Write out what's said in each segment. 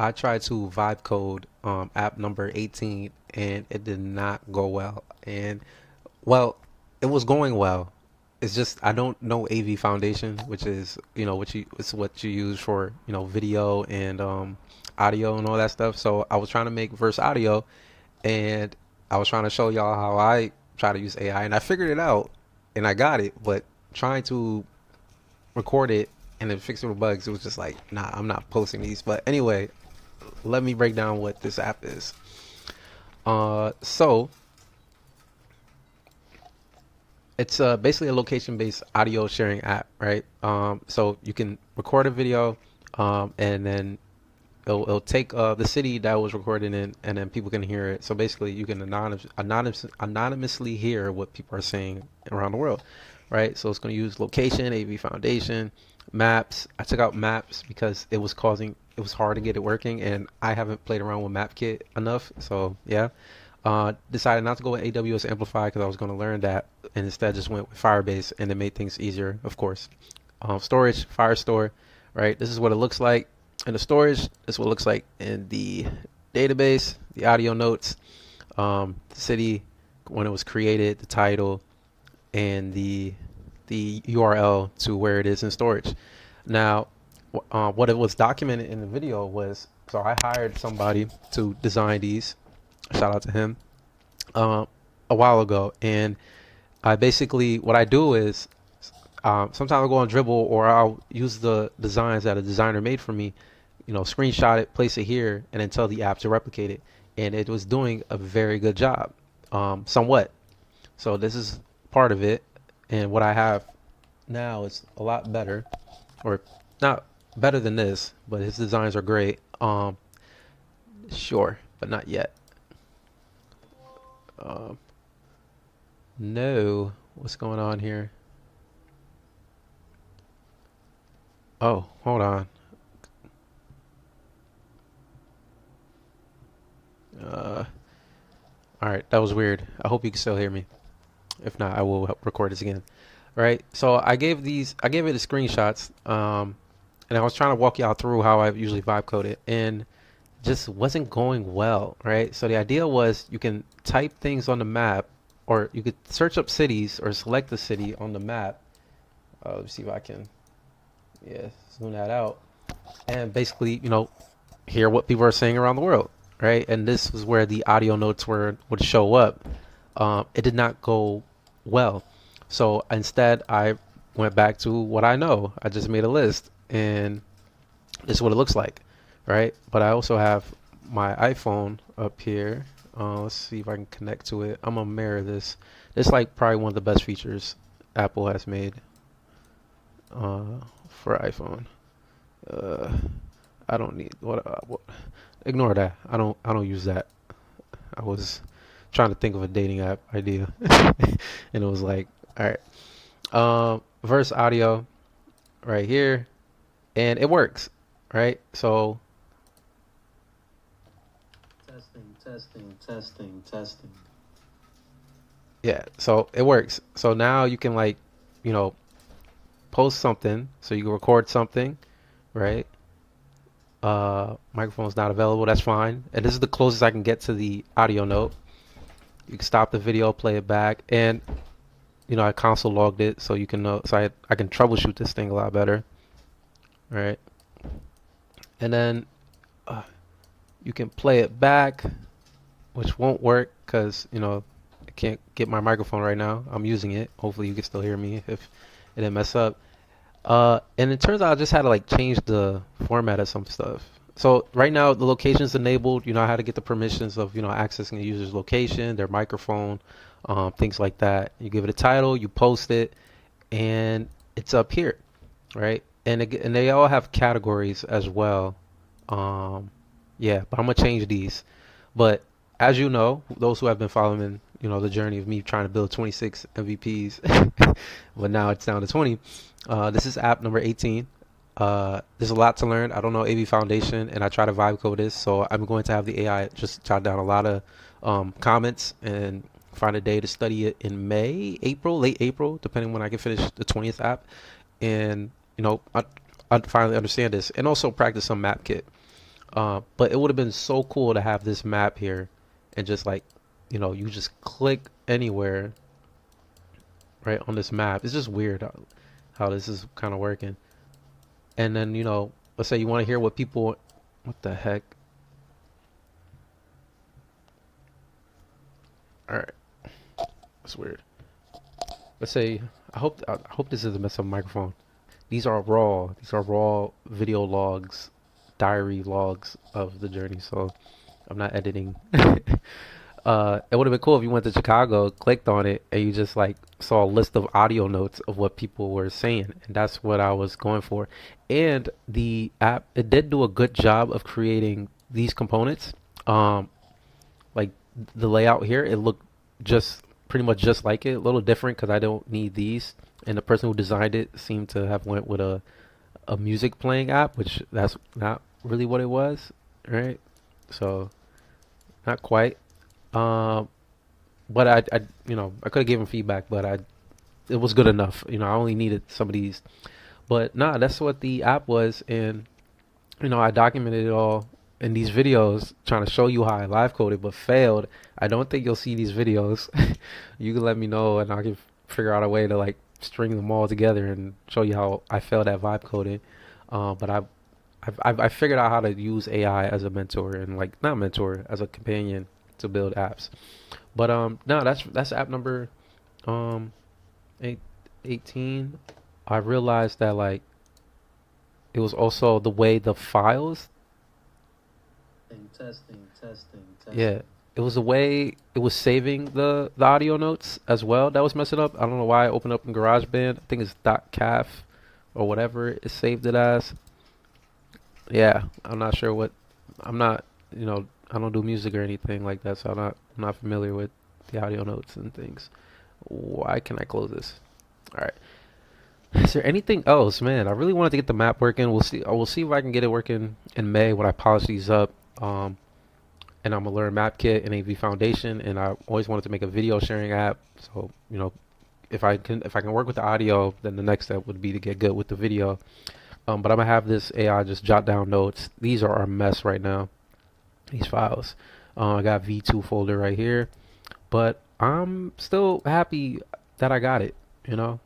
I tried to vibe code app number 18 and it did not go well. And well, it was going well. It's just I don't know AV Foundation, which is it's what you use for video and audio and all that stuff. So I was trying to make Verse Audio, and I was trying to show y'all how I try to use AI, and I figured it out, and I got it. But trying to record it and then fix little bugs, it was just like, nah, I'm not posting these. But anyway, let me break down what this app is. So it's basically a location-based audio sharing app, right? So you can record a video, and then it'll take the city that was recorded in, and then people can hear it. So basically, you can anonymously hear what people are saying around the world, right? So it's going to use location, AV Foundation, maps. I took out maps because it was hard to get it working, and I haven't played around with MapKit enough. So yeah, decided not to go with AWS Amplify because I was going to learn that, and instead just went with Firebase, and it made things easier, of course. Storage, Firestore, right? This is what it looks like in the storage. This is what it looks like in the database, the audio notes, the city when it was created, the title, and the URL to where it is in storage. Now, what it was documented in the video was, so I hired somebody to design these. Shout out to him. uh, a while ago, and I basically what I do is sometimes I'll go on Dribble, or I'll use the designs that a designer made for me, screenshot it, place it here, and then tell the app to replicate it. And it was doing a very good job, somewhat. So this is part of it, and what I have now is a lot better, or not better than this, but his designs are great. Sure, but not yet. Um, no, what's going on here? Oh, hold on. Uh, all right, that was weird. I hope you can still hear me. If not, I will record this again. All right, so I gave it the screenshots, and I was trying to walk y'all through how I usually vibe code it, and just wasn't going well, right? So the idea was you can type things on the map, or you could search up cities or select the city on the map. Let's see if I can, yeah, zoom that out, and basically, hear what people are saying around the world, right? And this was where the audio notes would show up. It did not go well, so instead I went back to what I know. I just made a list, and this is what it looks like, right? But I also have my iPhone up here. Let's see if I can connect to it. I'm gonna mirror this. This is like probably one of the best features Apple has made for iPhone. Uh, I don't need what. Ignore that. I don't use that. I was trying to think of a dating app idea, and it was like, all right, Verse Audio right here, and it works, right? So Testing, testing, testing, testing. yeah, so it works. So now you can like, you know, post something, so you can record something, right? Microphone's not available, that's fine. And this is the closest I can get to the audio note. You can stop the video, play it back, and I console logged it so you can know, so I can troubleshoot this thing a lot better, right? And then uh, you can play it back, which won't work because I can't get my microphone right now. I'm using it. Hopefully you can still hear me if it didn't mess up. And it turns out I just had to like change the format of some stuff. So right now the location is enabled. I had to get the permissions of accessing the user's location, their microphone, things like that. You give it a title, you post it, and it's up here, right? And they all have categories as well. Um, yeah, but I'm gonna change these. But as you know, those who have been following, the journey of me trying to build 26 MVPs, but now it's down to 20. This is app number 18. There's a lot to learn. I don't know AV Foundation, and I try to vibe code this, so I'm going to have the AI just jot down a lot of comments and find a day to study it in May, April, late April, depending when I can finish the 20th app, and I finally understand this, and also practice some MapKit. But it would have been so cool to have this map here, and just like, you just click anywhere right on this map. It's just weird how this is kind of working. And then, let's say you want to hear what people, what the heck? All right, that's weird. Let's say I hope this isn't mess up microphone. These are raw. These are raw video logs, diary logs of the journey. So I'm not editing. It would have been cool if you went to Chicago, clicked on it, and you just like saw a list of audio notes of what people were saying, and that's what I was going for. And the app, it did do a good job of creating these components. Um, like the layout here, it looked just pretty much just like it, a little different because I don't need these. And the person who designed it seemed to have went with a music playing app, which that's not really what it was, right? So not quite. Um, but I could have given feedback, but it was good enough. I only needed some of these. But nah, that's what the app was, and I documented it all in these videos, trying to show you how I live coded, but failed. I don't think you'll see these videos. You can let me know, and I can figure out a way to like string them all together and show you how I failed at vibe coding. But I figured out how to use AI as a mentor and like not mentor as a companion to build apps. But no, that's app number um eight, 18. I realized that like it was also the way the files, Testing, testing, yeah, testing. it was the way it was saving the audio notes as well that was messing up. I don't know why I opened up in GarageBand. I think it's .caf or whatever it saved it as. Yeah, I'm not sure what. I'm not, I don't do music or anything like that, so I'm not familiar with the audio notes and things. Why can I close this? All right. Is there anything else, man? I really wanted to get the map working. We'll see. We'll see if I can get it working in May when I polish these up. And I'm gonna learn MapKit and AV Foundation. And I always wanted to make a video sharing app. So if I can work with the audio, then the next step would be to get good with the video. But I'm gonna have this AI just jot down notes. These are a mess right now. These files. I got V2 folder right here, but I'm still happy that I got it. You know,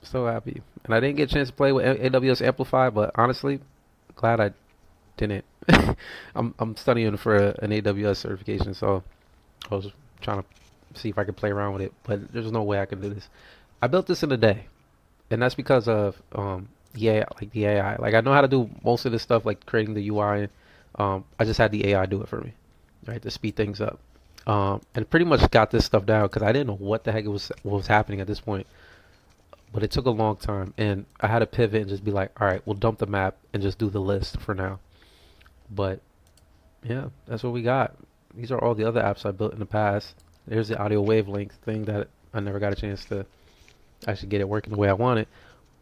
still happy. And I didn't get a chance to play with AWS Amplify, but honestly, glad I didn't. I'm studying for an AWS certification, so I was trying to see if I could play around with it, but there's no way I can do this. I built this in a day, and that's because of the AI. Like I know how to do most of this stuff, like creating the UI. I just had the AI do it for me, right, to speed things up. And pretty much got this stuff down because I didn't know what the heck what was happening at this point. But it took a long time, and I had to pivot and just be like, all right, we'll dump the map and just do the list for now. But yeah, that's what we got. These are all the other apps I built in the past. There's the audio wavelength thing that I never got a chance to actually get it working the way I wanted.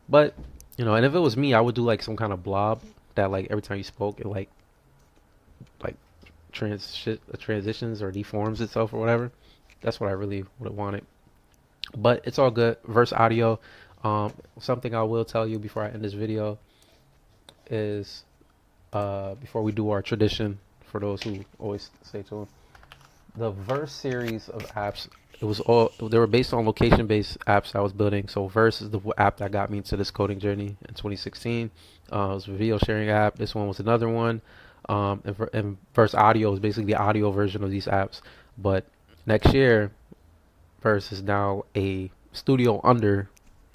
But and if it was me, I would do like some kind of blob that like every time you spoke, it like transitions or deforms itself or whatever. That's what I really would have wanted. But it's all good. Verse audio. Something I will tell you before I end this video is before we do our tradition, for those who always stay tuned, the Verse series of apps, they were based on location based apps I was building. So Verse is the app that got me into this coding journey in 2016. It was a video sharing app. This one was another one. And Verse Audio is basically the audio version of these apps. But next year, Verse is now a studio under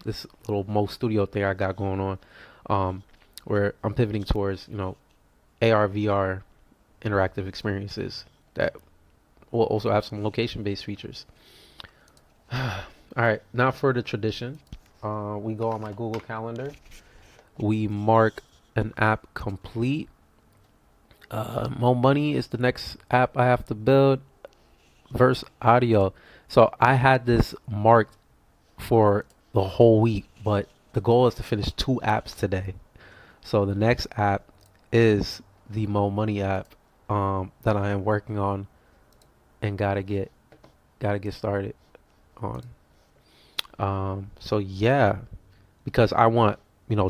this little Mo Studio thing I got going on, where I'm pivoting towards AR VR interactive experiences that will also have some location based features. All right, now for the tradition, we go on my Google Calendar. We mark an app complete. Mo Money is the next app I have to build. Verse Audio. So I had this marked for the whole week, but the goal is to finish 2 apps today. So the next app is the Mo Money app that I am working on and gotta get started on. So yeah, because I want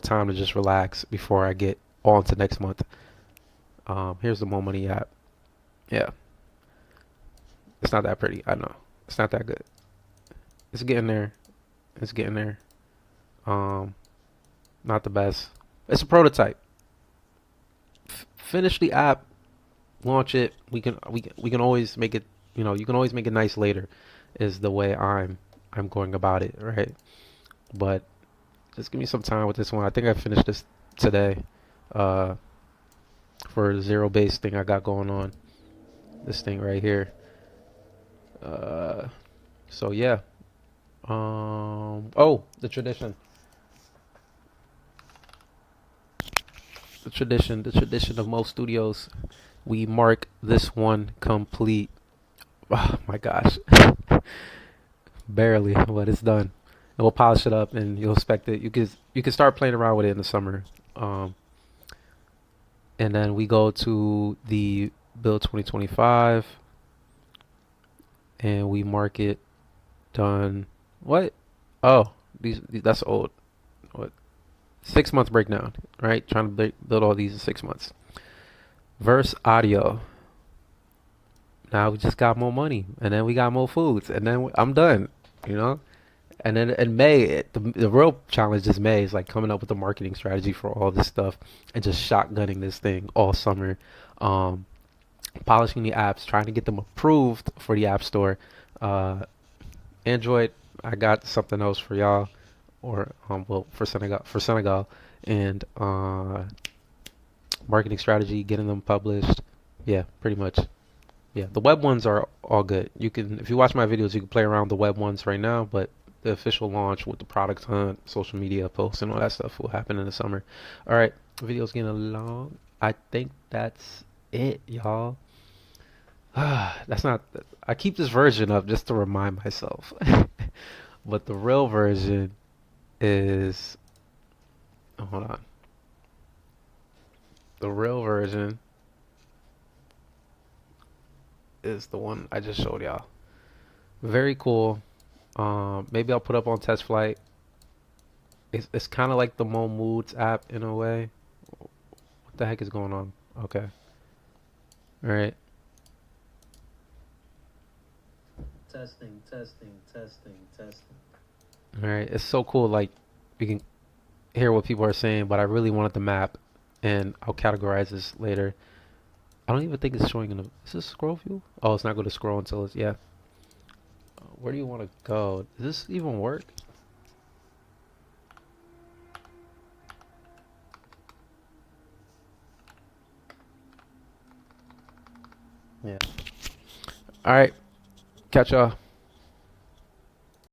time to just relax before I get on to next month. Here's the Mo Money app. Yeah, it's not that pretty. I know it's not that good. It's getting there. It's getting there. Um, Not the best. It's a prototype. Finish the app, launch it. We can always make it. You can always make it nice later. Is the way I'm going about it, right? But just give me some time with this one. I think I finished this today. Uh, for the zero base thing I got going on. This thing right here. Uh, so yeah. Oh, the tradition. The tradition of most studios. We mark this one complete. Oh my gosh. Barely, but it's done. And we'll polish it up and you'll expect it. You can start playing around with it in the summer. Um, and then we go to the build 2025 and we mark it done. What? Oh, that's old. What? 6 month breakdown, right? Trying to build all these in 6 months. Verse audio. Now we just got more money, and then we got more foods, and then I'm done. You know. And then in May, the real challenge is May is like coming up with a marketing strategy for all this stuff and just shotgunning this thing all summer, um, polishing the apps, trying to get them approved for the App Store. Android, I got something else for y'all, or well for Senegal, and marketing strategy, getting them published. Yeah, pretty much. Yeah, the web ones are all good. You can, if you watch my videos, you can play around with the web ones right now, but the official launch with the product hunt, social media posts, and all that stuff will happen in the summer. All right, video's getting long. I think that's it, y'all. That's not. I keep this version up just to remind myself, but the real version is. Oh, hold on. The real version is the one I just showed y'all. Very cool. Maybe I'll put up on test flight. It's kind of like the Mo Moods app in a way. What the heck is going on? Okay. All right. Testing, testing, testing, testing. All right. It's so cool. Like you can hear what people are saying, but I really wanted the map, and I'll categorize this later. I don't even think it's showing in the. Is this scroll view? Oh, it's not going to scroll until it's yeah. Where do you want to go? Does this even work? Yeah. All right. Catch y'all.